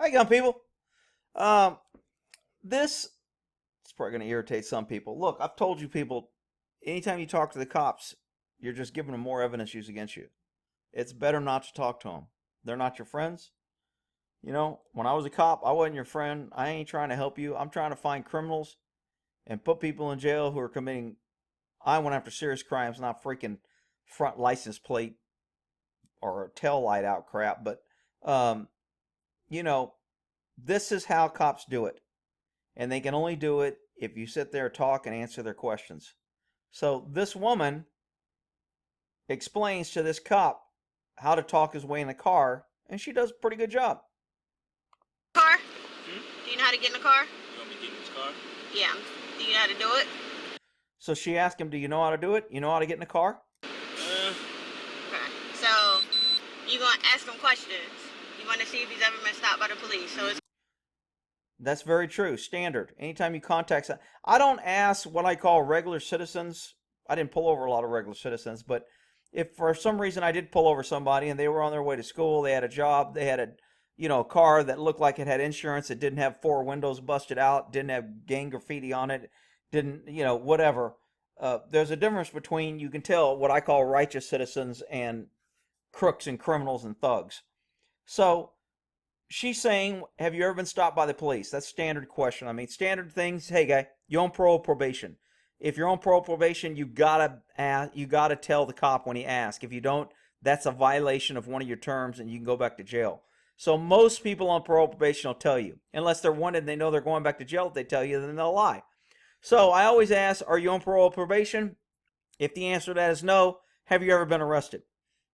Hi, young people. Um, this is probably going to irritate some people. Look, I've told you people, anytime you talk to the cops, you're just giving them more evidence used against you. It's better not to talk to them. They're not your friends. You know, when I was a cop, I wasn't your friend. I ain't trying to help you. I'm trying to find criminals and put people in jail who are committing. I went after serious crimes, not freaking front license plate or tail light out crap. But, um, you know, this is how cops do it. And they can only do it if you sit there, talk, and answer their questions. So this woman explains to this cop how to talk his way in the car, and she does a pretty good job. Car? Do you know how to get in the car? You want me to get in this car? Yeah. Do you know how to do it? So she asked him, do you know how to do it? You know how to get in the car? Okay. So you're going to ask him questions. You want to see if he's ever been stopped by the police. So it's That's very true. Standard. Anytime you contact, I don't ask what I call regular citizens. I didn't pull over a lot of regular citizens, but if for some reason I did pull over somebody and they were on their way to school, they had a job, they had a car that looked like it had insurance, it didn't have 4 windows busted out, didn't have gang graffiti on it, didn't, whatever. There's a difference between, you can tell, what I call righteous citizens and crooks and criminals and thugs. So she's saying, have you ever been stopped by the police? That's standard question. I mean, standard things. Hey, guy, you on parole probation. If you're on parole probation, you gotta tell the cop when he asks. If you don't, that's a violation of one of your terms, and you can go back to jail. So most people on parole probation will tell you, unless they're wanted and they know they're going back to jail. If they tell you, then they'll lie. So I always ask, are you on parole probation? If the answer to that is no, have you ever been arrested?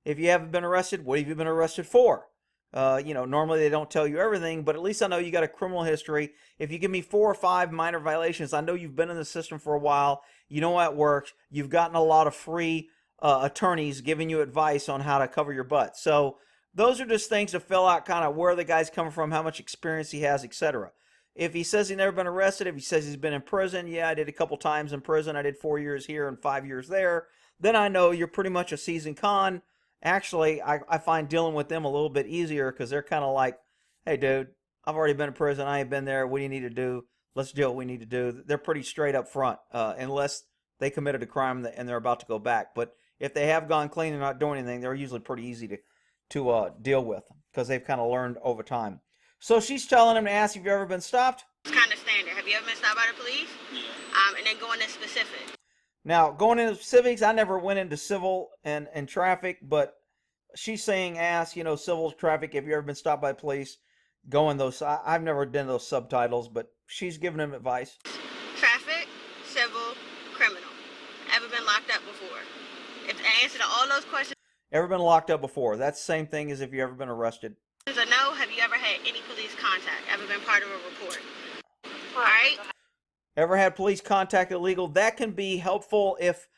If you haven't been arrested, what have you been arrested for? Normally they don't tell you everything, but at least I know you got a criminal history. If you give me 4 or 5 minor violations, I know you've been in the system for a while. You know how it works. You've gotten a lot of free attorneys giving you advice on how to cover your butt. So those are just things to fill out, kind of where the guy's coming from, how much experience he has, etc. If he says he's never been arrested, if he says he's been in prison, yeah, I did a couple times in prison. I did 4 years here and 5 years there. Then I know you're pretty much a seasoned con. Actually, I find dealing with them a little bit easier because they're kind of like, hey, dude, I've already been in prison. I ain't been there. What do you need to do? Let's do what we need to do. They're pretty straight up front, unless they committed a crime and they're about to go back. But if they have gone clean and not doing anything, they're usually pretty easy to deal with because they've kind of learned over time. So she's telling him to ask if you've ever been stopped. It's kind of standard. Have you ever been stopped by the police? Yeah. And then go into specific. Now, going into civics, I never went into civil and traffic, but she's saying ask, civil traffic, have you ever been stopped by police? Go in those. I've never done those subtitles, but she's giving him advice. Traffic, civil, criminal. Ever been locked up before? If the answer to all those questions Ever been locked up before? That's the same thing as if you ever been arrested. is a no, have you ever had any police contact? Ever been part of a report? All right? Ever had police contact illegal? That can be helpful if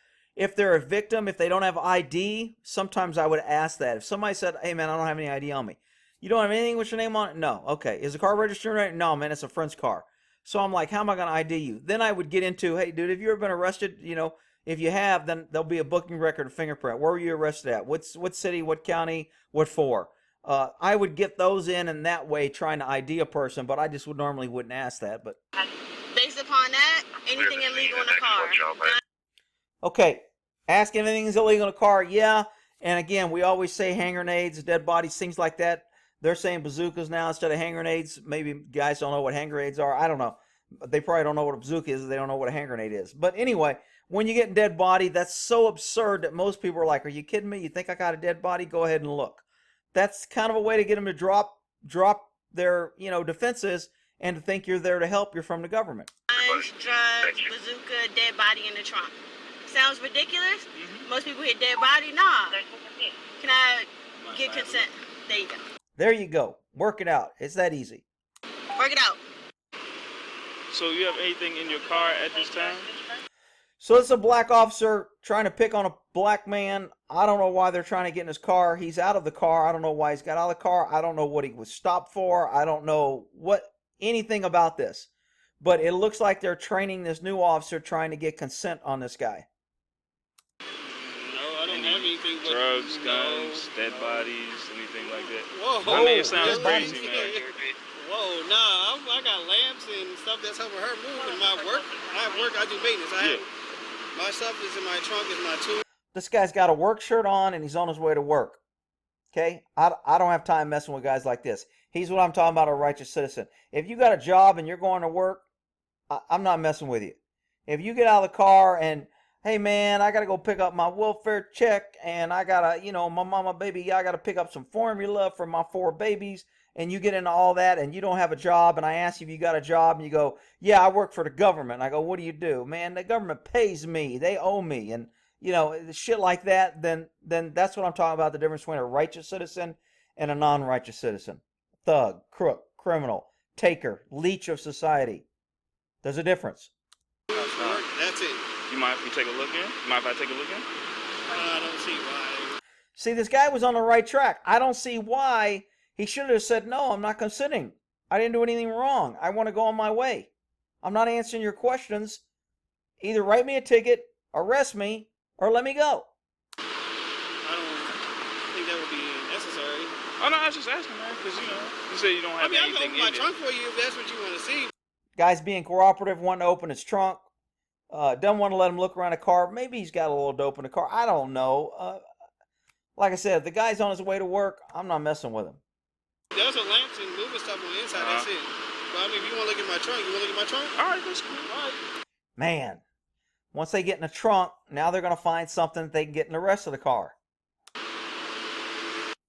they're a victim, if they don't have ID. Sometimes I would ask that. If somebody said, hey, man, I don't have any ID on me. You don't have anything with your name on it? No. Okay. Is the car registered right? No, man, it's a friend's car. So I'm like, how am I going to ID you? Then I would get into, hey, dude, have you ever been arrested? If you have, then there'll be a booking record, a fingerprint. Where were you arrested at? What city, what county, what for? I would get those in that way, trying to ID a person, but I just normally wouldn't ask that. But Based upon that, anything illegal in the car. okay, ask if anything's illegal in a car. Yeah, and again, we always say hand grenades, dead bodies, things like that. They're saying bazookas now instead of hand grenades. Maybe guys don't know what hand grenades are. I don't know. They probably don't know what a bazooka is. They don't know what a hand grenade is. But anyway, when you get a dead body, that's so absurd that most people are like, are you kidding me? You think I got a dead body? Go ahead and look. That's kind of a way to get them to drop their, defenses and to think you're there to help. You're from the government. Guns, drugs, bazooka, dead body in the trunk. Sounds ridiculous? Most people hear dead body. Nah. Can I get consent? There you go. There you go. Work it out. It's that easy. Work it out. So you have anything in your car at this time? So it's a black officer trying to pick on a black man. I don't know why they're trying to get in his car. He's out of the car. I don't know why he's got out of the car. I don't know what he was stopped for. I don't know anything about this. But it looks like they're training this new officer trying to get consent on this guy. No, I don't have anything but drugs, guns, dead bodies, anything like that. Whoa. I mean, it sounds Dead crazy, bodies. man. stuff that's helping her move. And my work, I have work, I do maintenance. My stuff is in my trunk, is my tools. This guy's got a work shirt on and he's on his way to work. Okay? I don't have time messing with guys like this. He's what I'm talking about, a righteous citizen. If you got a job and you're going to work, I'm not messing with you. If you get out of the car and, hey man, I got to go pick up my welfare check and I got to, my mama baby, I got to pick up some formula for my 4 babies, and you get into all that and you don't have a job, and I ask you if you got a job and you go, yeah, I work for the government. And I go, what do you do? Man, the government pays me. They owe me. And, shit like that, then that's what I'm talking about, the difference between a righteous citizen and a non-righteous citizen. Thug, crook, criminal, taker, leech of society. There's a difference. That's it. You mind if we take a look in? You mind if I take a look in? I don't see why. See, this guy was on the right track. I don't see why he should have said, no, I'm not consenting. I didn't do anything wrong. I want to go on my way. I'm not answering your questions. Either write me a ticket, arrest me, or let me go. I don't think that would be necessary. Oh, no, I was just asking, man, because, you said you don't have anything I can open my trunk for you if that's what you want to see. Guy's being cooperative, wanting to open his trunk. Doesn't want to let him look around the car. Maybe he's got a little dope in the car. I don't know. Like I said, if the guy's on his way to work, I'm not messing with him. There's a lamps and moving stuff on the inside. That's it. But if you want to look at my trunk, you want to look at my trunk? All right, that's cool. All right. Man, once they get in the trunk, now they're going to find something that they can get in the rest of the car.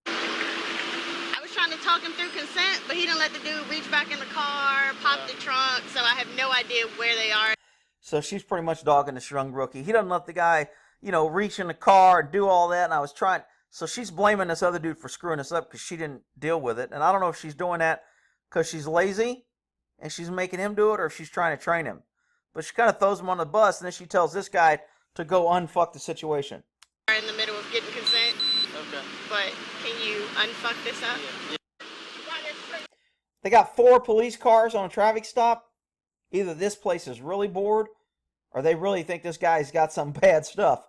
I was trying to talk him through consent, but he didn't let the dude reach back in the car, pop the trunk, so I have no idea where they are. So she's pretty much dogging this young rookie. He doesn't let the guy, reach in the car and do all that. And I was trying. So she's blaming this other dude for screwing this up because she didn't deal with it. And I don't know if she's doing that because she's lazy and she's making him do it, or if she's trying to train him. But she kind of throws him on the bus, and then she tells this guy to go unfuck the situation. We're in the middle of getting consent. Okay. But can you unfuck this up? Yeah. They got 4 police cars on a traffic stop. Either this place is really bored, or they really think this guy's got some bad stuff.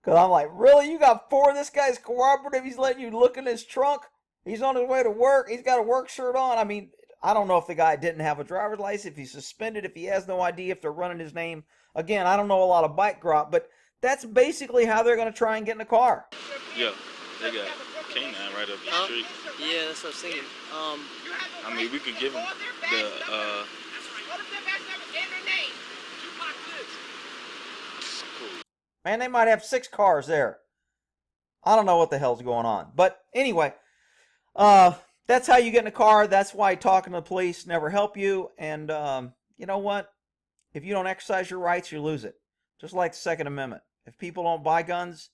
Because I'm like, really? You got 4? This guy's cooperative. He's letting you look in his trunk. He's on his way to work. He's got a work shirt on. I mean, I don't know if the guy didn't have a driver's license, if he's suspended, if he has no idea, if they're running his name. Again, I don't know a lot of bike grop, but that's basically how they're going to try and get in the car. Yeah, they got K9 right up the street. Yeah, that's what I'm saying. I mean, we could give them the, Man, they might have 6 cars there. I don't know what the hell's going on. But anyway, that's how you get in a car. That's why talking to the police never help you. And you know what? If you don't exercise your rights, you lose it. Just like the Second Amendment. If people don't buy guns,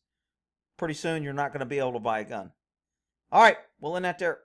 pretty soon you're not going to be able to buy a gun. All right, we'll end that there.